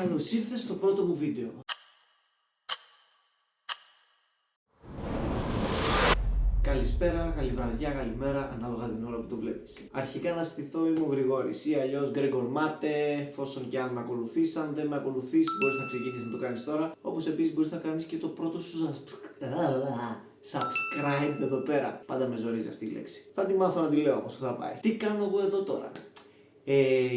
Καλώς ήρθες στο πρώτο μου βίντεο. Καλησπέρα, καλή βραδιά, καλημέρα, ανάλογα την ώρα που το βλέπεις. Αρχικά να στηθώ, είμαι ο Γρηγόρης ή αλλιώς Gregor Mate, εφόσον και αν με ακολουθείς. Αν δεν με ακολουθείς, μπορείς να ξεκινήσεις να το κάνεις τώρα. Όπως επίσης μπορείς να κάνεις και το πρώτο σου subscribe εδώ πέρα. Πάντα με ζορίζει αυτή η λέξη. Θα τη μάθω να τη λέω όμως που θα πάει. Τι κάνω εγώ εδώ τώρα?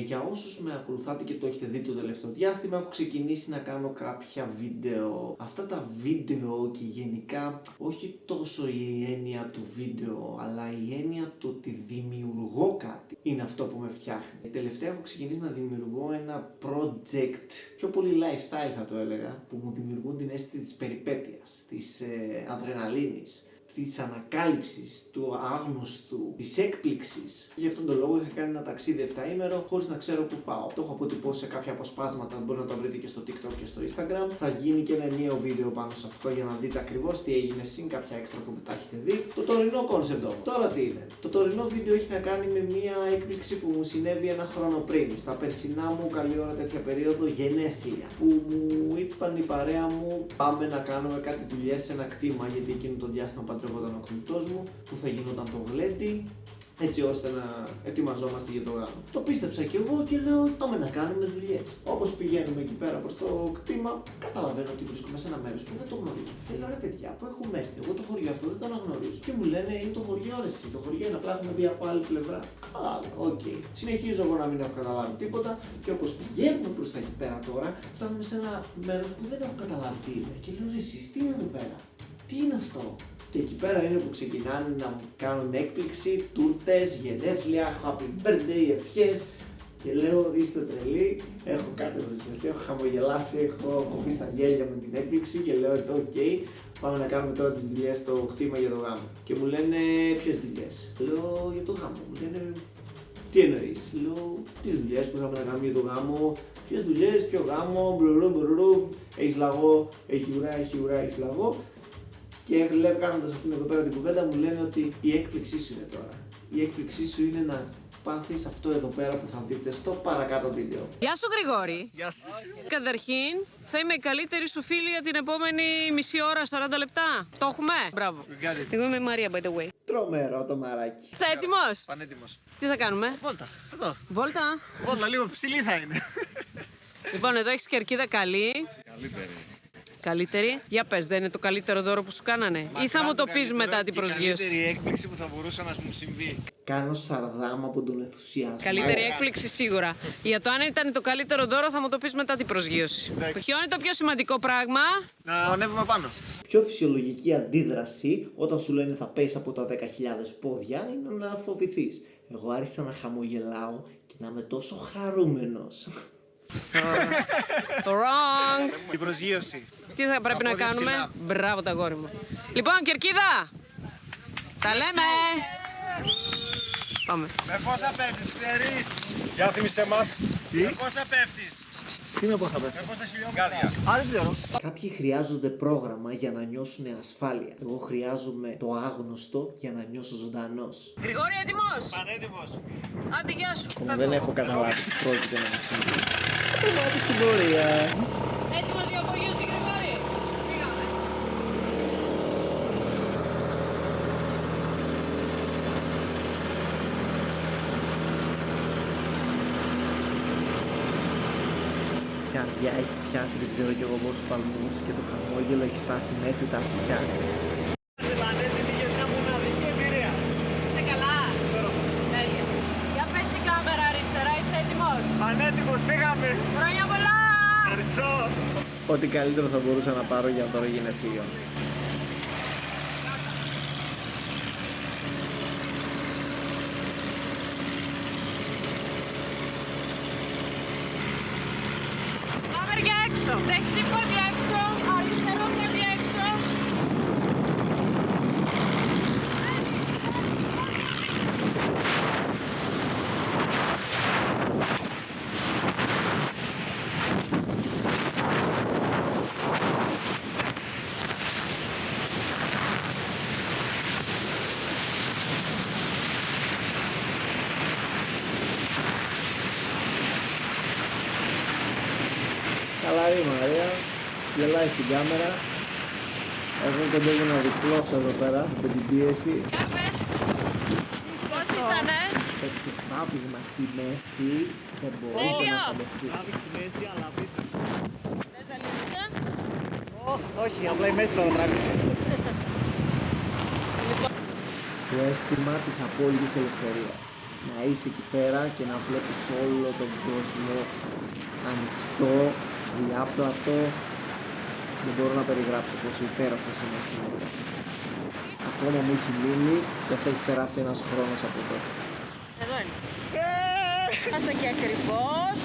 Για όσους με ακολουθάτε και το έχετε δει το τελευταίο διάστημα, έχω ξεκινήσει να κάνω κάποια βίντεο. Αυτά τα βίντεο και γενικά όχι τόσο η έννοια του βίντεο, αλλά η έννοια του ότι δημιουργώ κάτι είναι αυτό που με φτιάχνει. Τελευταία έχω ξεκινήσει να δημιουργώ ένα project, πιο πολύ lifestyle θα το έλεγα, που μου δημιουργούν την αίσθηση της περιπέτειας, της αδρεναλίνης, της ανακάλυψης, του άγνωστου, της έκπληξης. Γι' αυτόν τον λόγο είχα κάνει ένα ταξίδι 7ήμερο χωρίς να ξέρω πού πάω. Το έχω αποτυπώσει σε κάποια αποσπάσματα, μπορείτε να το βρείτε και στο TikTok και στο Instagram. Θα γίνει και ένα νέο βίντεο πάνω σε αυτό για να δείτε ακριβώς τι έγινε, συν κάποια έξτρα που δεν τα έχετε δει. Το τωρινό concept όμως. Τώρα τι είναι? Το τωρινό βίντεο έχει να κάνει με μια έκπληξη που μου συνέβη ένα χρόνο πριν. Στα περσινά μου, καλή ώρα τέτοια περίοδο, γενέθλια. Που μου είπαν η παρέα μου, πάμε να κάνουμε κάτι δουλειές σε ένα κτήμα, γιατί εκείνο το διάστημα παντρευόταν ο κολλητός μου, που θα γινόταν το γλέντι, έτσι ώστε να ετοιμαζόμαστε για το γάμο. Το πίστεψα κι εγώ και λέω πάμε να κάνουμε δουλειές. Όπως πηγαίνουμε εκεί πέρα προς το κτήμα, καταλαβαίνω ότι βρίσκομαι σε ένα μέρος που δεν το γνωρίζω. Και λέω ρε παιδιά, που έχουμε έρθει, εγώ το χωριό αυτό δεν το αναγνωρίζω. Και μου λένε είναι το χωριό ρε εσύ, το χωριό είναι απλά έχουμε μπει από άλλη πλευρά. Αλλά, οκ. Συνεχίζω εγώ να μην έχω καταλάβει τίποτα και όπως πηγαίνουμε προς τα εκεί πέρα τώρα, φτάνουμε σε ένα μέρος που δεν έχω καταλάβει τι είναι. Και λέω εσείς τι είναι εδώ πέρα, τι είναι αυτό? Και εκεί πέρα είναι που ξεκινάνε να μου κάνουν έκπληξη, τούρτες, γενέθλια, happy birthday, ευχές. Και λέω είστε τρελοί, έχω κάτι να δυσιαστεί, έχω χαμογελάσει, έχω κοπεί στα γέλια με την έκπληξη και λέω οκ, πάμε να κάνουμε τώρα τις δουλειές στο κτήμα για το γάμο. Και μου λένε ποιες δουλειές? Λέω για το γάμο. Μου λένε τι εννοείς? Λέω τις δουλειές που είχαμε να κάνουμε για το γάμο. Ποιες δουλειές, ποιο γάμο, μπλουρου, έχεις λαγό, έχει ουρά, έχεις λαγό. Και λέω κάνοντας αυτήν εδώ πέρα την κουβέντα μου λένε ότι η έκπληξή σου είναι τώρα. Η έκπληξή σου είναι να πάθεις αυτό εδώ πέρα που θα δείτε στο παρακάτω βίντεο. Γεια σου Γρηγόρη. Γεια σας. Καταρχήν θα είμαι η καλύτερη σου φίλη για την επόμενη μισή ώρα, 40 λεπτά. Το έχουμε? Μπράβο. Εγώ είμαι η Μαρία by the way. Τρομερό το μαράκι. Είσαι έτοιμος? Πανέτοιμος. Τι θα κάνουμε? Βόλτα. Εδώ. Βόλτα. Βόλτα, λίγο ψηλή θα είναι. Λοιπόν, εδώ έχεις κερκίδα καλή. Καλύτερη. Καλύτερη. Για πες, δεν είναι το καλύτερο δώρο που σου κάνανε? Ή θα μου το πεις μετά την προσγείωση? Η καλύτερη έκπληξη που θα μπορούσε να μου συμβεί. Κάνω σαρδάμα από τον ενθουσιασμό. Καλύτερη έκπληξη σίγουρα. Για το αν ήταν το καλύτερο δώρο θα μου το πεις μετά την προσγείωση. Ποιο είναι το πιο σημαντικό πράγμα? Να ανέβουμε πάνω. Πιο φυσιολογική αντίδραση όταν σου λένε θα πέσει από τα 10.000 πόδια είναι να φοβηθείς. Εγώ άρχισα να χαμογελάω και να είμαι τόσο χαρούμενος. Wrong. Η προσγείωση. Τι θα πρέπει να κάνουμε? Μπράβο τα αγόρι μου. Λοιπόν, κερκίδα! Τα λέμε! Πάμε. Με πόσα πέφτεις, ξέρεις? Για θύμισε μας. Με πόσα πέφτεις? Τι με πόσα πέφτεις? Με πόσα χιλιόμετρα? Άρα ξέρω. Κάποιοι χρειάζονται πρόγραμμα για να νιώσουν ασφάλεια. Εγώ χρειάζομαι το άγνωστο για να νιώσω ζωντανός. Γρηγόρη, έτοιμος! Πανέτοιμος. Άντε, γεια σου! Ακόμα δεν έχω καταλάβει τι πρόκειται να μου συμβεί. Θα το μάθω στην πορεία. Έτοιμος για απογείωση, Γρηγόρη! Πήγαμε! Η καρδιά έχει πιάσει, δεν ξέρω κι εγώ πώς τους παλμούς και το χαμόγελο έχει φτάσει μέχρι τα αυτιά. Είστε πανέτοιμοι για μια μοναδική εμπειρία. Είστε καλά? Τέλεια! Για πες την κάμερα αριστερά, είσαι έτοιμος? Πανέτοιμος, πήγαμε. Χρόνια πολλά! Ευχαριστώ. Ό,τι καλύτερο θα μπορούσα να πάρω για δώρο γενεθλίων. Πάμε για έξω! Δεξί πόδι έξω, αριστερό πόδι έξω. γουστάρει η Μαρία, γελάει στην κάμερα. Εγώ κοντεύω να διπλώσω εδώ πέρα με την πίεση. Για πες. Πώς ήτανε? Τέτοιο τράβηγμα στη μέση δεν μπορείτε να φανταστείτε. Στη μέση, αλλά πείτε. Δεν ζαλίζεσαι? Όχι, απλά η μέση τώρα τράβηξε. Το αίσθημα της απόλυτης ελευθερίας. Να είσαι εκεί πέρα και να βλέπεις όλο τον κόσμο ανοιχτό, διάπλατο. Δεν μπορώ να περιγράψω πόσο υπέροχος είναι στη μέρα. Ακόμα μου έχει μείνει και ας έχει περάσει ένας χρόνος από τότε. Εδώ είναι. Είμαστε και ακριβώς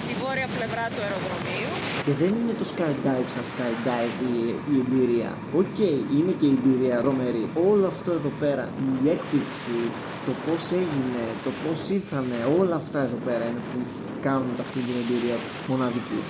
στη βόρεια πλευρά του αεροδρομίου. Και δεν είναι το skydive σαν skydive η εμπειρία. Οκ, είναι και η εμπειρία ρομερή. Όλο αυτό εδώ πέρα, η έκπληξη, το πώς έγινε, το πώς ήρθανε, όλα αυτά εδώ πέρα είναι που κάνουν αυτή την εμπειρία μοναδική.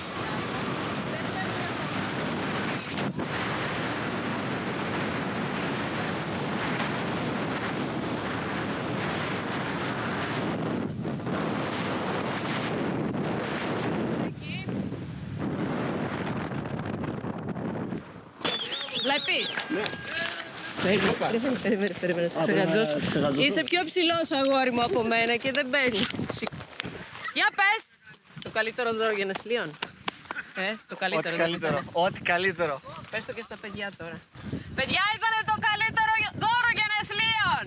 Βλέπεις. Ναι. Περίμενε, ξεγατζώσου. Είσαι πιο ψηλός αγόρι μου από μένα και δεν μπαίνεις. Για πες! Το καλύτερο δώρο γενεθλίων. Το καλύτερο. Ό,τι καλύτερο. Ό,τι καλύτερο. Πες το και στα παιδιά τώρα. Παιδιά, ήταν το καλύτερο δώρο γενεθλίων!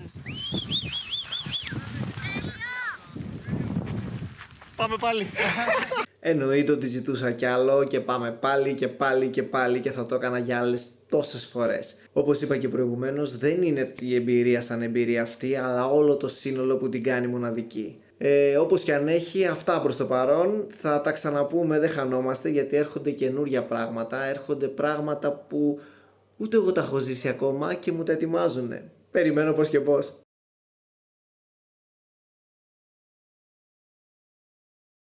Πάμε πάλι. Εννοείται ότι ζητούσα κι άλλο και πάμε πάλι και πάλι και πάλι και θα το έκανα για άλλες τόσες φορές. Όπως είπα και προηγουμένως, δεν είναι η εμπειρία σαν εμπειρία αυτή, αλλά όλο το σύνολο που την κάνει μοναδική. Όπως και αν έχει, αυτά προς το παρόν. Θα τα ξαναπούμε, δεν χανόμαστε, γιατί έρχονται καινούρια πράγματα. Έρχονται πράγματα που ούτε εγώ τα έχω ζήσει ακόμα και μου τα ετοιμάζουνε. Περιμένω πώς και πώς.